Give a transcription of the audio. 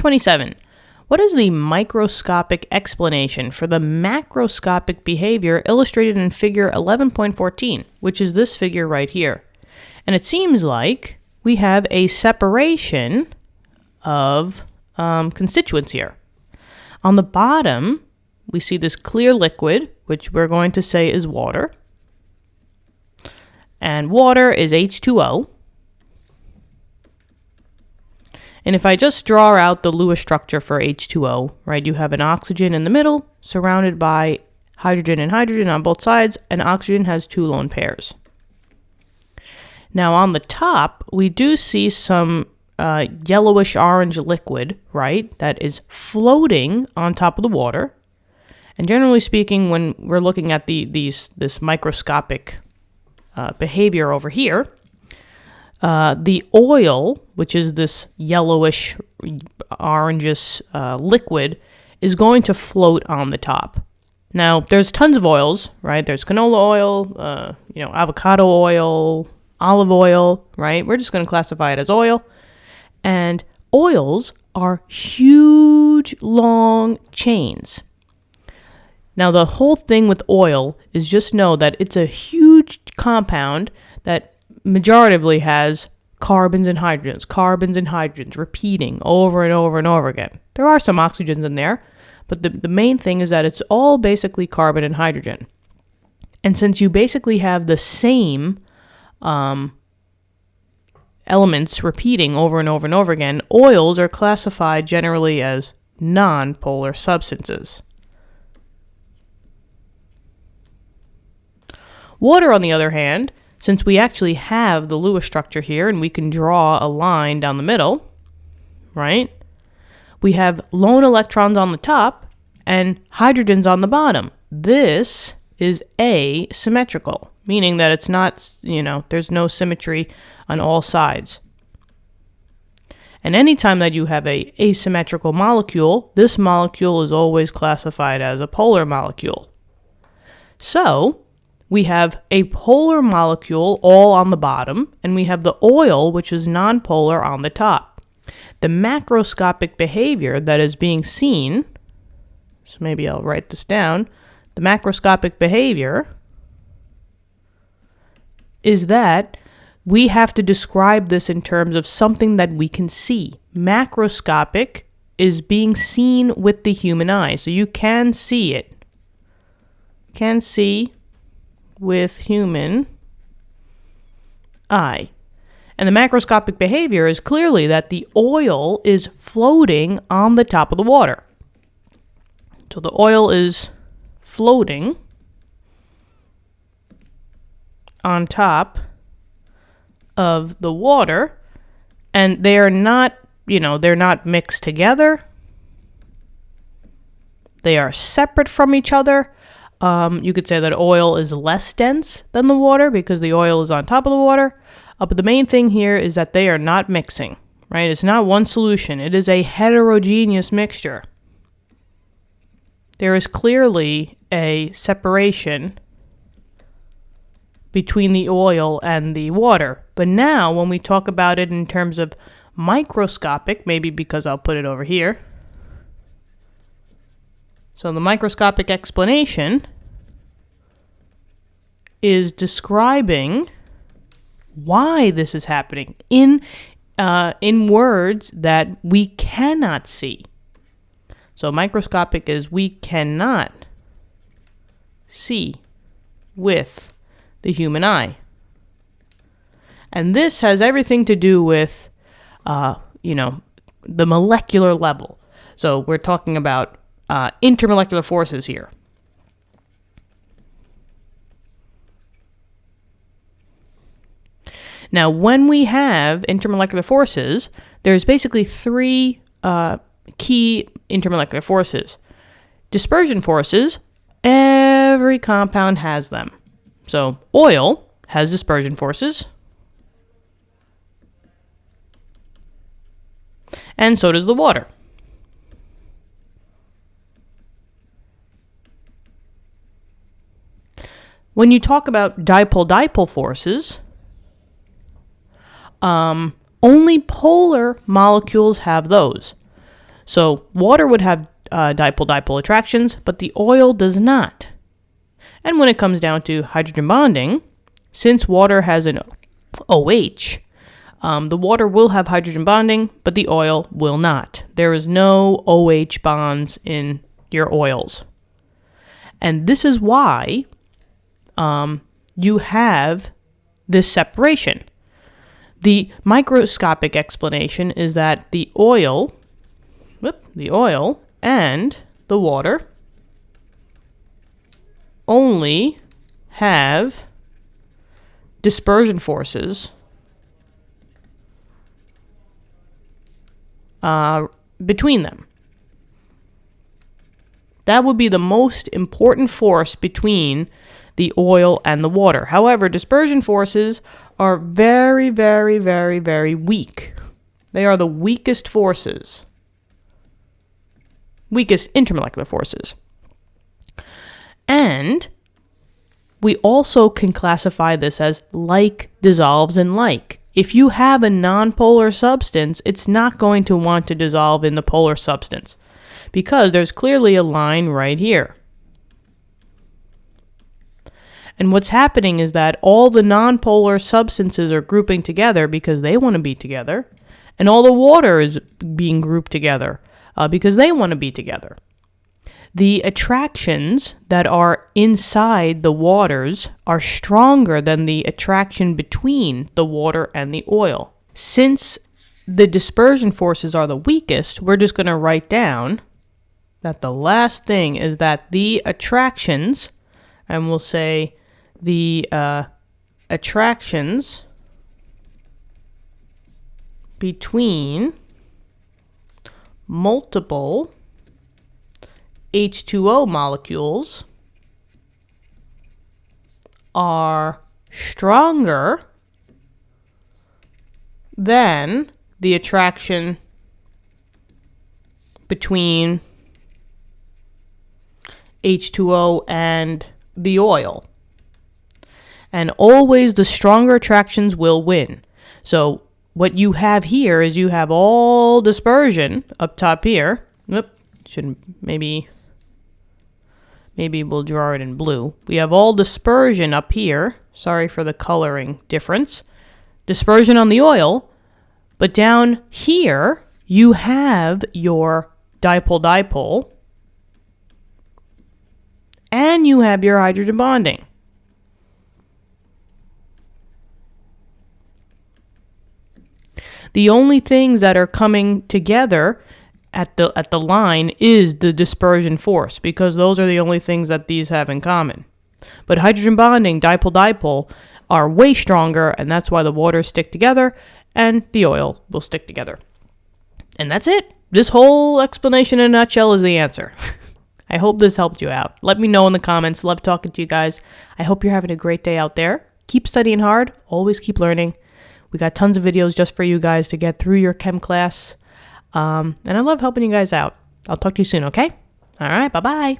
27. What is the microscopic explanation for the macroscopic behavior illustrated in figure 11.14, which is this figure right here? And it seems like we have a separation of constituents here. On the bottom, we see this clear liquid, which we're going to say is water. And water is H2O. And if I just draw out the Lewis structure for H2O, right, you have an oxygen in the middle, surrounded by hydrogen and hydrogen on both sides, and oxygen has two lone pairs. Now on the top, we do see some yellowish-orange liquid, right, that is floating on top of the water. And generally speaking, when we're looking at this microscopic behavior over here, the oil, which is this yellowish, orangish liquid, is going to float on the top. Now, there's tons of oils, right? There's canola oil, avocado oil, olive oil, right? We're just going to classify it as oil. And oils are huge, long chains. Now, the whole thing with oil is just know that it's a huge compound that majoritively has carbons and hydrogens, repeating over and over and over again. There are some oxygens in there, but the main thing is that it's all basically carbon and hydrogen. And since you basically have the same elements repeating over and over and over again, oils are classified generally as non-polar substances. Water, on the other hand, since we actually have the Lewis structure here and we can draw a line down the middle, right? We have lone electrons on the top and hydrogens on the bottom. This is asymmetrical, meaning that it's not, there's no symmetry on all sides. And anytime that you have a asymmetrical molecule, this molecule is always classified as a polar molecule. So we have a polar molecule all on the bottom, and we have the oil, which is nonpolar, on the top. The macroscopic behavior that is being seen, so maybe I'll write this down, the macroscopic behavior is that we have to describe this in terms of something that we can see. Macroscopic is being seen with the human eye, so you can see it. Can see with human eye. And the macroscopic behavior is clearly that the oil is floating on the top of the water. So the oil is floating on top of the water, and they are not, they're not mixed together. They are separate from each other. You could say that oil is less dense than the water because the oil is on top of the water. But the main thing here is that they are not mixing, right? It's not one solution. It is a heterogeneous mixture. There is clearly a separation between the oil and the water. But now when we talk about it in terms of microscopic, maybe because I'll put it over here. So the microscopic explanation is describing why this is happening in words that we cannot see. So microscopic is we cannot see with the human eye. And this has everything to do with, the molecular level. So we're talking about intermolecular forces here. Now, when we have intermolecular forces, there's basically three key intermolecular forces. Dispersion forces, every compound has them. So oil has dispersion forces, and so does the water. When you talk about dipole-dipole forces, only polar molecules have those. So water would have dipole-dipole attractions, but the oil does not. And when it comes down to hydrogen bonding, since water has an OH, the water will have hydrogen bonding, but the oil will not. There is no OH bonds in your oils. And this is why you have this separation. The microscopic explanation is that the oil and the water only have dispersion forces between them. That would be the most important force between the oil and the water. However, dispersion forces are very, very, very, very weak. They are the weakest forces, weakest intermolecular forces. And we also can classify this as like dissolves in like. If you have a nonpolar substance, it's not going to want to dissolve in the polar substance because there's clearly a line right here. And what's happening is that all the nonpolar substances are grouping together because they want to be together, and all the water is being grouped together because they want to be together. The attractions that are inside the waters are stronger than the attraction between the water and the oil. Since the dispersion forces are the weakest, we're just going to write down that the last thing is that the attractions, and we'll say the attractions between multiple H2O molecules are stronger than the attraction between H2O and the oil. And always the stronger attractions will win. So what you have here is you have all dispersion up top here. Maybe we'll draw it in blue. We have all dispersion up here. Sorry for the coloring difference. Dispersion on the oil. But down here, you have your dipole-dipole. And you have your hydrogen bonding. The only things that are coming together at the line is the dispersion force, because those are the only things that these have in common. But hydrogen bonding, dipole-dipole, are way stronger, and that's why the waters stick together and the oil will stick together. And that's it. This whole explanation in a nutshell is the answer. I hope this helped you out. Let me know in the comments. Love talking to you guys. I hope you're having a great day out there. Keep studying hard. Always keep learning. We got tons of videos just for you guys to get through your chem class. And I love helping you guys out. I'll talk to you soon, okay? All right, bye-bye.